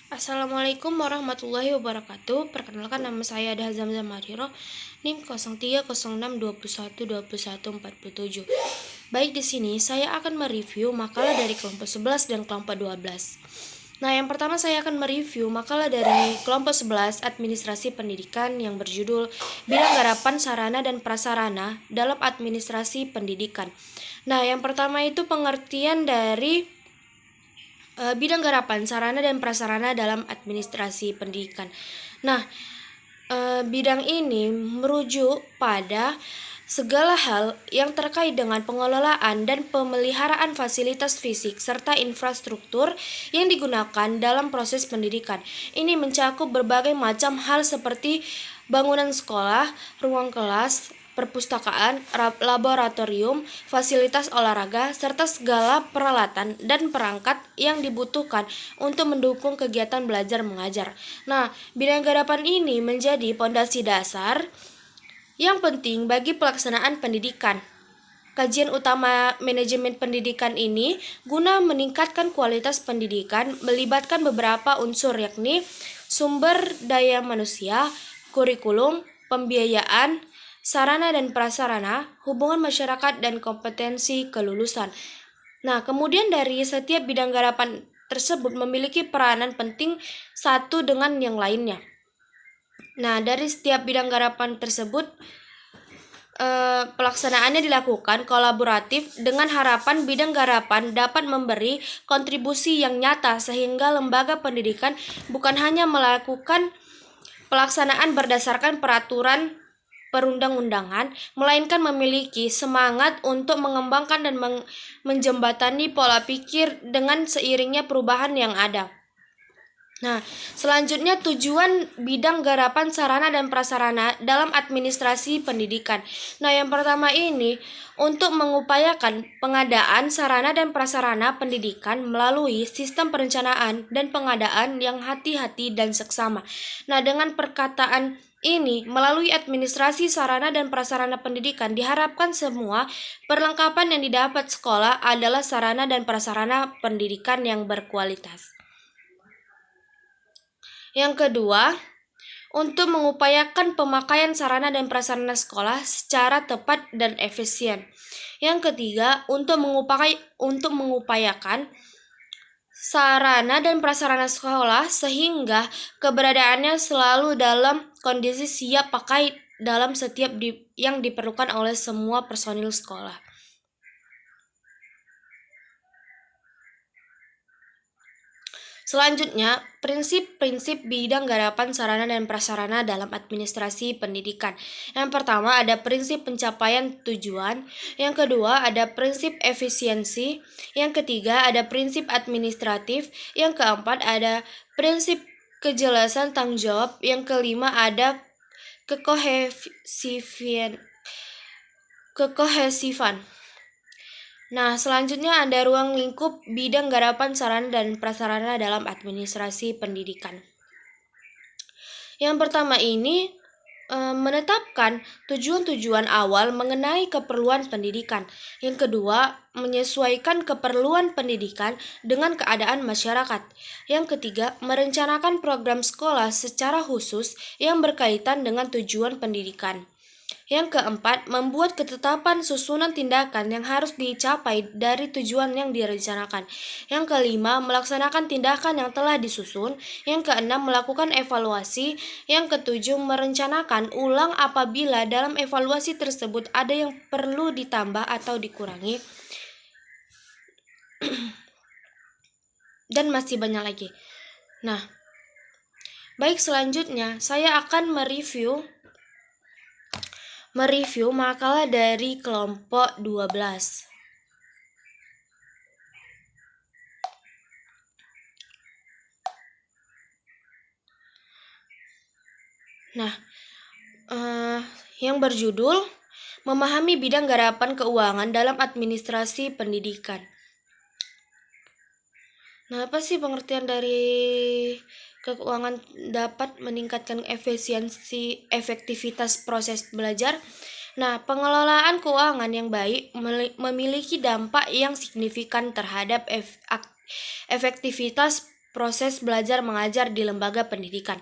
Assalamualaikum warahmatullahi wabarakatuh. Perkenalkan, nama saya Ada Zamzam Mariro, NIM 0306212147. Baik, di sini saya akan mereview makalah dari kelompok 11 dan kelompok 12. Nah, yang pertama saya akan mereview makalah dari kelompok 11 Administrasi Pendidikan yang berjudul Bidang Garapan Sarana dan Prasarana dalam Administrasi Pendidikan. Nah, yang pertama itu pengertian dari bidang garapan sarana dan prasarana dalam administrasi pendidikan. Nah, bidang ini merujuk pada segala hal yang terkait dengan pengelolaan dan pemeliharaan fasilitas fisik serta infrastruktur yang digunakan dalam proses pendidikan. Ini mencakup berbagai macam hal seperti bangunan sekolah, ruang kelas, perpustakaan, laboratorium, fasilitas olahraga, serta segala peralatan dan perangkat yang dibutuhkan untuk mendukung kegiatan belajar mengajar. Nah, bidang garapan ini menjadi pondasi dasar yang penting bagi pelaksanaan pendidikan. Kajian utama manajemen pendidikan ini guna meningkatkan kualitas pendidikan melibatkan beberapa unsur, yakni sumber daya manusia, kurikulum, pembiayaan, sarana dan prasarana, hubungan masyarakat, dan kompetensi kelulusan. Nah, kemudian dari setiap bidang garapan tersebut memiliki peranan penting satu dengan yang lainnya. Nah, dari setiap bidang garapan tersebut, pelaksanaannya dilakukan kolaboratif dengan harapan bidang garapan dapat memberi kontribusi yang nyata sehingga lembaga pendidikan bukan hanya melakukan pelaksanaan berdasarkan peraturan perundang-undangan, melainkan memiliki semangat untuk mengembangkan dan menjembatani pola pikir dengan seiringnya perubahan yang ada. Nah, selanjutnya tujuan bidang garapan sarana dan prasarana dalam administrasi pendidikan. Nah, yang pertama ini untuk mengupayakan pengadaan sarana dan prasarana pendidikan melalui sistem perencanaan dan pengadaan yang hati-hati dan seksama. Nah, dengan perkataan ini, melalui administrasi sarana dan prasarana pendidikan, diharapkan semua perlengkapan yang didapat sekolah adalah sarana dan prasarana pendidikan yang berkualitas. Yang kedua, untuk mengupayakan pemakaian sarana dan prasarana sekolah secara tepat dan efisien. Yang ketiga, untuk mengupayakan sarana dan prasarana sekolah sehingga keberadaannya selalu dalam kondisi siap pakai dalam setiap yang diperlukan oleh semua personil sekolah. Selanjutnya, prinsip-prinsip bidang garapan sarana dan prasarana dalam administrasi pendidikan. Yang pertama ada prinsip pencapaian tujuan, yang kedua ada prinsip efisiensi, yang ketiga ada prinsip administratif, yang keempat ada prinsip kejelasan tanggung jawab, yang kelima ada kekohesifan. Nah, selanjutnya ada ruang lingkup bidang garapan sarana dan prasarana dalam administrasi pendidikan. Yang pertama ini menetapkan tujuan-tujuan awal mengenai keperluan pendidikan. Yang kedua, menyesuaikan keperluan pendidikan dengan keadaan masyarakat. Yang ketiga, merencanakan program sekolah secara khusus yang berkaitan dengan tujuan pendidikan. Yang keempat, membuat ketetapan susunan tindakan yang harus dicapai dari tujuan yang direncanakan. Yang kelima, melaksanakan tindakan yang telah disusun. Yang keenam, melakukan evaluasi. Yang ketujuh, merencanakan ulang apabila dalam evaluasi tersebut ada yang perlu ditambah atau dikurangi. Dan masih banyak lagi. Nah, baik, selanjutnya saya akan mereview makalah dari kelompok 12. Nah, yang berjudul Memahami Bidang Garapan Keuangan dalam Administrasi Pendidikan. Nah, apa sih pengertian dari keuangan dapat meningkatkan efektivitas proses belajar? Nah, pengelolaan keuangan yang baik memiliki dampak yang signifikan terhadap efektivitas proses belajar mengajar di lembaga pendidikan.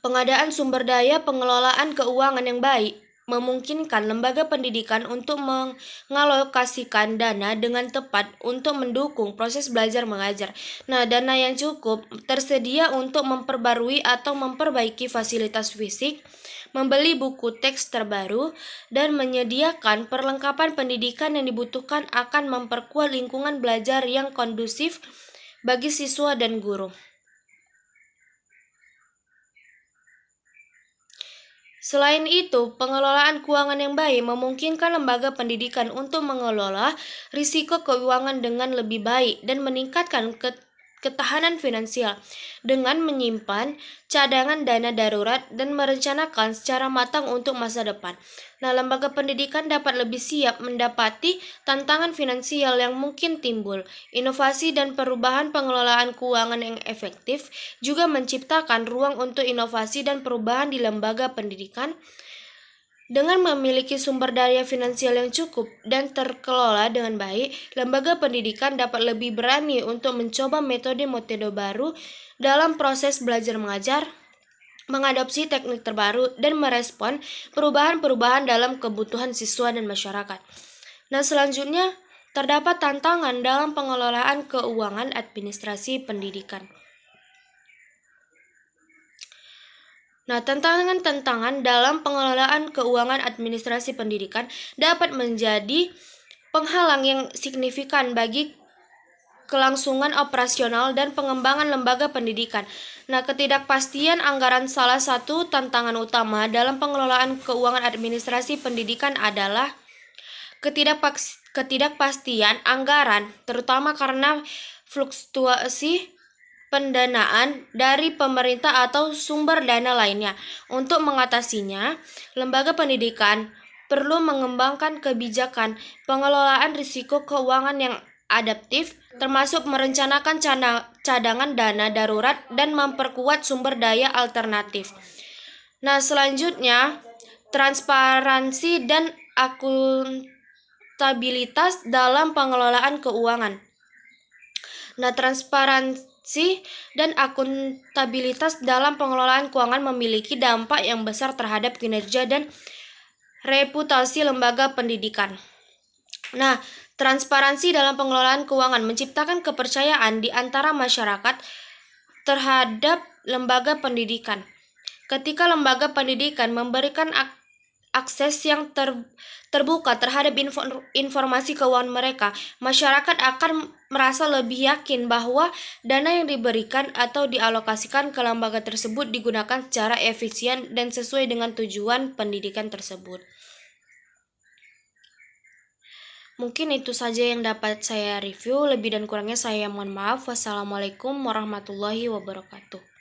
Pengadaan sumber daya pengelolaan keuangan yang baik memungkinkan lembaga pendidikan untuk mengalokasikan dana dengan tepat untuk mendukung proses belajar mengajar. Nah, dana yang cukup tersedia untuk memperbarui atau memperbaiki fasilitas fisik, membeli buku teks terbaru, dan menyediakan perlengkapan pendidikan yang dibutuhkan akan memperkuat lingkungan belajar yang kondusif bagi siswa dan guru. Selain itu, pengelolaan keuangan yang baik memungkinkan lembaga pendidikan untuk mengelola risiko keuangan dengan lebih baik dan meningkatkan ketahanan finansial dengan menyimpan cadangan dana darurat dan merencanakan secara matang untuk masa depan. Nah, lembaga pendidikan dapat lebih siap mendapati tantangan finansial yang mungkin timbul. Inovasi dan perubahan pengelolaan keuangan yang efektif juga menciptakan ruang untuk inovasi dan perubahan di lembaga pendidikan. Dengan memiliki sumber daya finansial yang cukup dan terkelola dengan baik, lembaga pendidikan dapat lebih berani untuk mencoba metode-metode baru dalam proses belajar mengajar, mengadopsi teknik terbaru, dan merespon perubahan-perubahan dalam kebutuhan siswa dan masyarakat. Nah, selanjutnya terdapat tantangan dalam pengelolaan keuangan administrasi pendidikan. Nah, tantangan-tantangan dalam pengelolaan keuangan administrasi pendidikan dapat menjadi penghalang yang signifikan bagi kelangsungan operasional dan pengembangan lembaga pendidikan. Nah, ketidakpastian anggaran salah satu tantangan utama dalam pengelolaan keuangan administrasi pendidikan adalah ketidakpastian anggaran, terutama karena fluktuasi pendanaan dari pemerintah atau sumber dana lainnya. Untuk mengatasinya, lembaga pendidikan perlu mengembangkan kebijakan pengelolaan risiko keuangan yang adaptif, termasuk merencanakan cadangan dana darurat dan memperkuat sumber daya alternatif. Nah, selanjutnya, transparansi dan akuntabilitas dalam pengelolaan keuangan. Nah, transparansi dan akuntabilitas dalam pengelolaan keuangan memiliki dampak yang besar terhadap kinerja dan reputasi lembaga pendidikan. Nah, transparansi dalam pengelolaan keuangan menciptakan kepercayaan di antara masyarakat terhadap lembaga pendidikan. Ketika lembaga pendidikan memberikan akses yang terbuka terhadap informasi keuangan mereka, masyarakat akan merasa lebih yakin bahwa dana yang diberikan atau dialokasikan ke lembaga tersebut digunakan secara efisien dan sesuai dengan tujuan pendidikan tersebut. Mungkin itu saja yang dapat saya review. Lebih dan kurangnya saya mohon maaf. Wassalamualaikum warahmatullahi wabarakatuh.